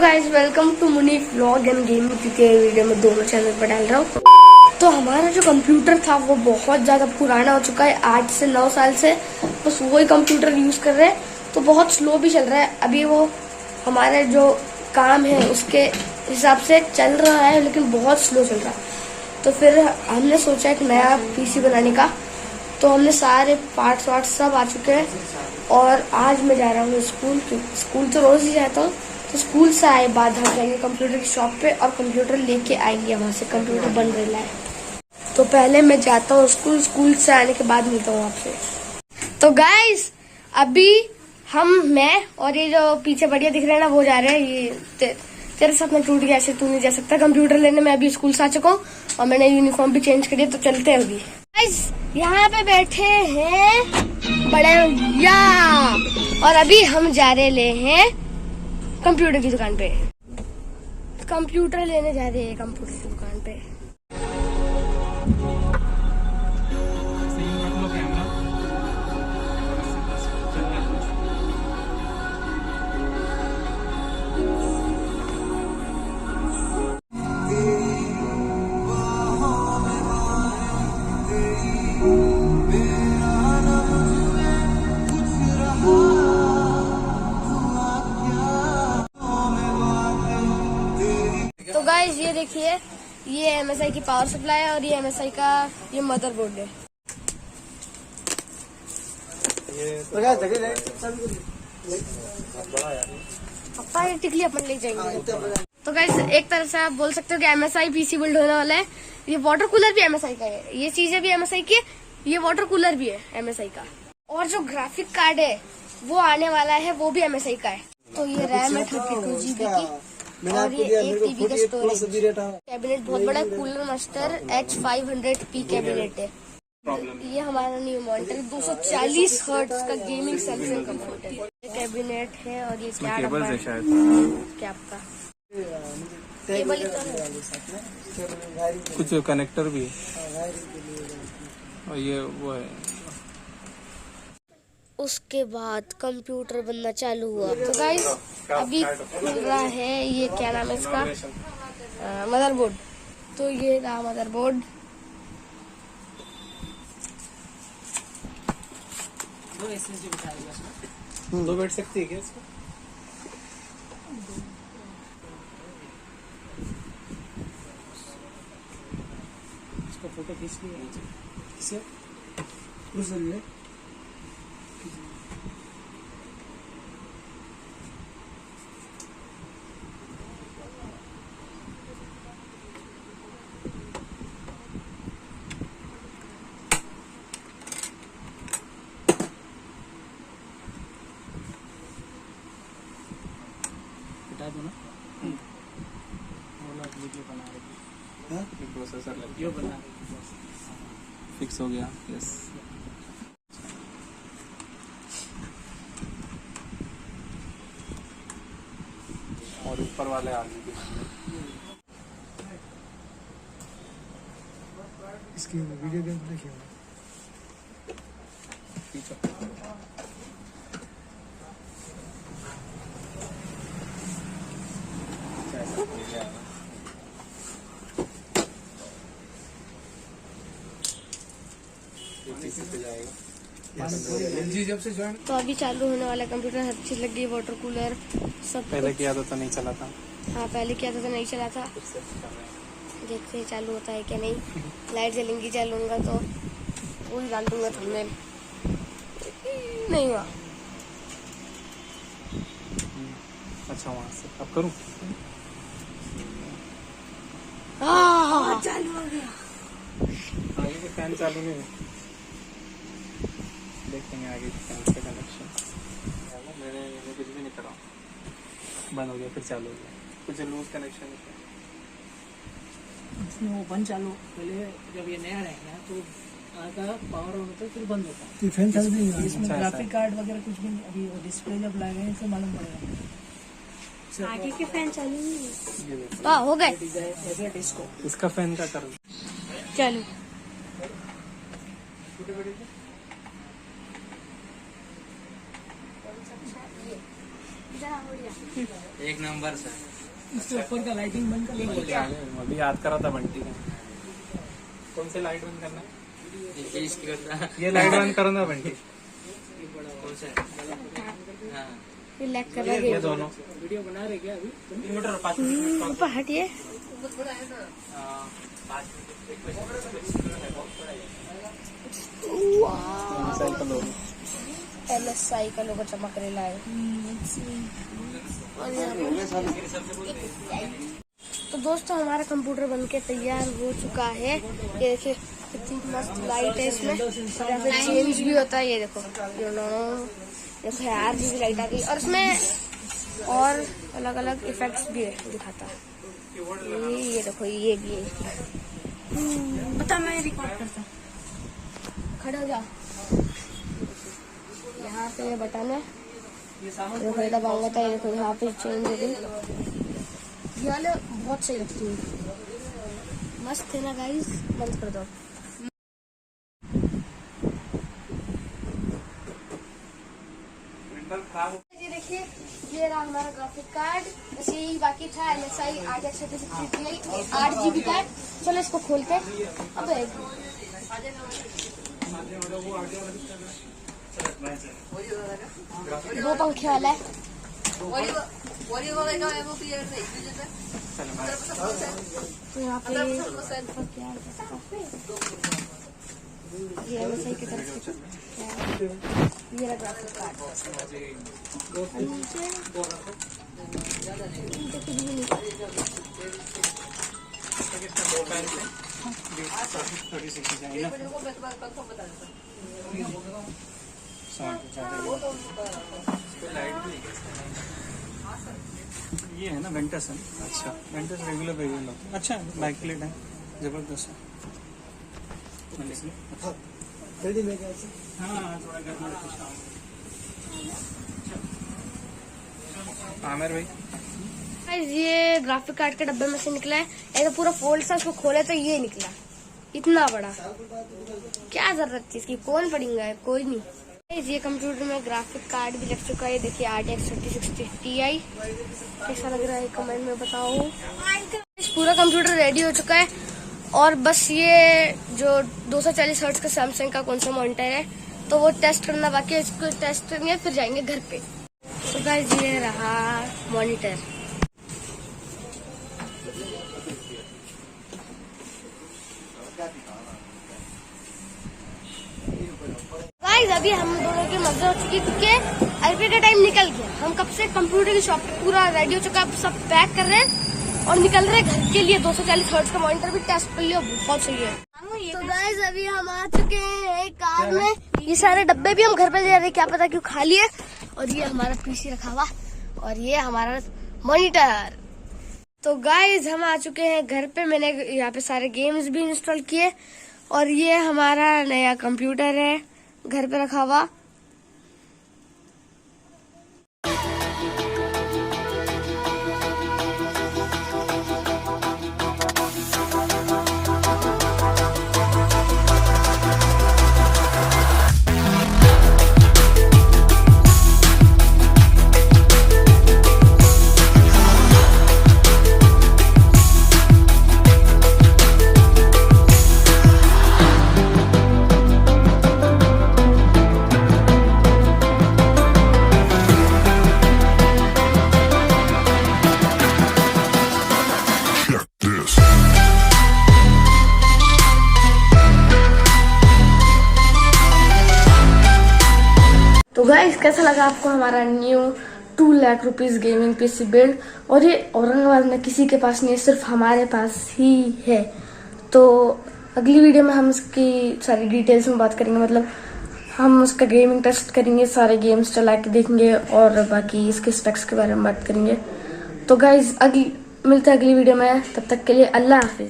Guys welcome to Muni vlog and gaming, क्योंकि video में दोनों चैनल पर डाल रहा हूँ। तो हमारा जो कंप्यूटर था वो बहुत ज़्यादा पुराना हो चुका है, 8 से 9 साल से बस वही कंप्यूटर यूज़ कर रहे हैं। तो बहुत स्लो भी चल रहा है अभी, वो हमारे जो काम है उसके हिसाब से चल रहा है लेकिन बहुत स्लो चल रहा है। तो फिर हमने सोचा एक नया पीसी बनाने का। तो हमने सारे पार्ट्स वार्ट्स सब आ चुके हैं और आज मैं जा रहा हूँ स्कूल। स्कूल तो रोज ही जाता हूँ, तो स्कूल से आए बाद हम जाएंगे कंप्यूटर की शॉप पे और कंप्यूटर लेके आएंगे, वहाँ से कंप्यूटर बन रहा है। तो पहले मैं जाता हूँ स्कूल, स्कूल से आने के बाद मिलता हूँ आपसे। तो गाइस अभी मैं और ये जो पीछे बढ़िया दिख रहे हैं ना वो जा रहे हैं। ये तेरे साथ में टूट गया, ऐसे तू नहीं जा सकता कंप्यूटर लेने। मैं अभी स्कूल से आ चुका हूँ और मैंने यूनिफॉर्म भी चेंज करी, तो चलते हैं अभी। गाइस यहाँ पे बैठे हैं बड़े भैया और अभी हम जा रहे हैं कंप्यूटर की दुकान पे। कंप्यूटर लेने जा रहे हैं कंप्यूटर की दुकान पे। तो गाइस ये देखिए, ये MSI की पावर सप्लाई है और ये MSI का ये मदरबोर्ड है। पापा ये टिकली अपन ले जाएंगे। तो गाइस एक तरह से आप बोल सकते हो कि MSI पीसी बिल्ड होने वाला है। ये वाटर कूलर भी MSI का है, ये चीजें भी MSI की है, ये वाटर कूलर भी है MSI का। और जो ग्राफिक कार्ड है वो आने वाला है, वो भी MSI का है। तो ये रैम है 32 GB की और ये 1 TB का स्टोरेज। कैबिनेट बहुत बड़ा, कूलर मास्टर H500P कैबिनेट है। ये हमारा न्यू मॉनिटर 240 हर्ट्ज का गेमिंग सेंसर कंप्यूटर है। कैबिनेट है और ये क्या डब्बा है क्या आपका केबल कुछ कनेक्टर भी है और ये वो है। उसके बाद कंप्यूटर बनना चालू हुआ। तो गाइस अभी खुल रहा है, ये क्या नाम है इसका, मदरबोर्ड। तो ये रहा मदरबोर्ड। दो बैठ सकती है क्या इसको? इसका फोटो खींच लिया दो ना। वीडियो बना रही प्रोसेसर लग बना फिक्स हो गया। यस और ऊपर वाले आगे इसकी वीडियो गेम देखिए जब से ज्वाइन। तो अभी चालू होने वाला कंप्यूटर, हर चीज लग गई, वाटर कूलर सब। पहले किया था तो नहीं चला था। हाँ पहले किया था तो नहीं चला था, देखते हैं चालू होता है क्या नहीं। लाइट जलेंगी, चालूंगा तो वही डाल दूंगा थंबनेल। नहीं हुआ। अच्छा वहाँ से अब करूँ। चालू हो गया। आगे के फैन चालू नहीं, देखेंगे आगे फैन का कनेक्शन। मैंने कुछ भी नहीं करा, बंद हो गया फिर चालू हो गया। कुछ लूज कनेक्शन है इसमें, वो बंद चालू। पहले जब ये नया रहेगा तो आगा पावर ऑन होता है फिर बंद होता है। फैन चालू नहीं है इसमें, ग्राफिक कार्ड वगैरह कुछ भी नहीं। अभी डिस्प्ले जब लगाएंगे तो मालूम पड़ेगा। आगे के फैन चालू नहीं है, हो गए डिस्को। इसका फैन का कर चालू। एक नंबर सर। इसके ऊपर का लाइटिंग बंद कर लो। अभी याद करा था बंटी का। कौन से लाइट बंद करना है? इसकी करना है। ये लाइट बंद करो ना बंटी। कौन सा है? हाँ। रिलैक्स कर ये दोनों वीडियो बना रहे क्या अभी? इन्वर्टर 5 मिनट ऊपर हटिए। LSI का लोगो चमक रहा है। और यहाँ पे तो दोस्तों हमारा कंप्यूटर बनके तैयार हो चुका है। ये देखिए कितनी मस्त लाइट है इसमें, और यहाँ पे चेंज भी होता है। ये देखो देखो यार जी लाइट आ गई, और इसमें और अलग अलग इफेक्ट्स भी दिखाता है। ये देखो ये भी है। बता मैं रिकॉर्ड करता, खड़े हो जा। यहाँ पे ये बटन है, देखो दबाऊंगा तो ये देखो यहाँ पे चेंज हो गई। ये वाले बहुत सही लगती है, मस्त है ना गाइस। बंद कर दो। ये देखिए ये रहा हमारा ग्राफिक कार्ड, बस यही बाकी था। LSI 8GB का। चलो इसको खोलते हैं। अब दो पंखे वाला है। तो यहाँ पे क्या ये LSI की तरफ से ये रहा ग्राफिक कार्ड। ये है ना वेंटस है। अच्छा वेंटस रेगुलर वेरिएंट होता है। अच्छा बैक प्लेट है, जबरदस्त है। हाँ थोड़ा गर्म आमिर भाई। ये ग्राफिक कार्ड के डब्बे में से निकला है। ऐसा पूरा फोल्ड सा, उसको खोले तो ये निकला इतना बड़ा। क्या जरूरत थी इसकी, कौन पढ़ेगा, कोई नहीं। ये कंप्यूटर में ग्राफिक कार्ड भी लग चुका है। देखिए RTX 3060 Ti। कैसा लग रहा है कमेंट में बताओ। पूरा कंप्यूटर रेडी हो चुका है, और बस ये जो 240 हर्ट्ज का सैमसंग का कौन सा मॉनिटर है तो वो टेस्ट करना बाकी है। इसको टेस्ट करेंगे फिर जाएंगे घर पे। तो गाइस ये रहा मॉनिटर। गाइस अभी हम दोनों की मजे हो चुकी, क्योंकि आईपी का टाइम निकल गया। हम कब से कंप्यूटर की शॉप पे पूरा रेडी हो चुका है, सब पैक कर रहे हैं और निकल रहे हैं घर के लिए। 240 हर्ट्ज का मॉनिटर भी टेस्ट कर लिया, बहुत सही है। तो गाइस अभी हम आ चुके हैं कार में। ये सारे डब्बे भी हम घर पे ले जा रहे हैं, क्या पता क्यों खाली है। और ये हमारा पीसी रखा हुआ, और ये हमारा मॉनिटर। तो गाइस हम आ चुके हैं घर पे। मैंने यहाँ पे सारे गेम्स भी इंस्टॉल किए, और ये हमारा नया कंप्यूटर है घर पे रखा हुआ। तो गाइस कैसा लगा आपको हमारा new 2 lakh rupees gaming PC build. और ये औरंगाबाद में किसी के पास नहीं है, सिर्फ हमारे पास ही है। तो अगली वीडियो में हम इसकी सारी डिटेल्स में बात करेंगे, मतलब हम उसका गेमिंग टेस्ट करेंगे, सारे गेम्स चला के देखेंगे और बाकी इसके स्पेक्स के बारे में बात करेंगे। तो गाइस मिलते हैं अगली वीडियो में, तब तक के लिए अल्लाह हाफिज।